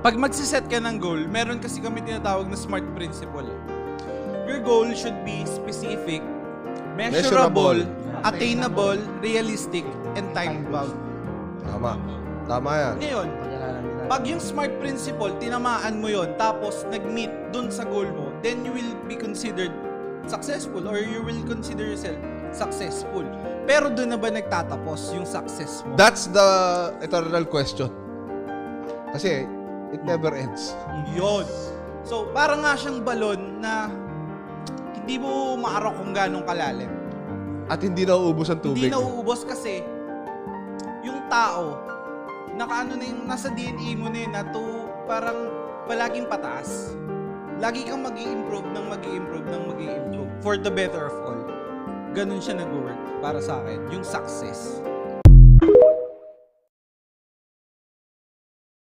pag magsiset ka ng goal, meron kasi kami tinatawag na SMART principle. Your goal should be specific, measurable, attainable, realistic, and time-bound. Tama yan. Ngayon, pag yung SMART principle, tinamaan mo yon, tapos nag-meet dun sa goal mo, then you will be considered successful or you will consider yourself successful. Pero dun na ba nagtatapos yung success mo? That's the eternal question. Kasi, it never ends. Yun. So, parang nga siyang balon na hindi mo maarok kung ganong kalalim. At hindi nauubos ang tubig. Hindi nauubos kasi yung tao, nakaano na yung nasa DNA mo na yun na to parang palaging pataas. Lagi kang mag-i-improve for the better of all. Ganun siya nag-work para sa akin, yung success.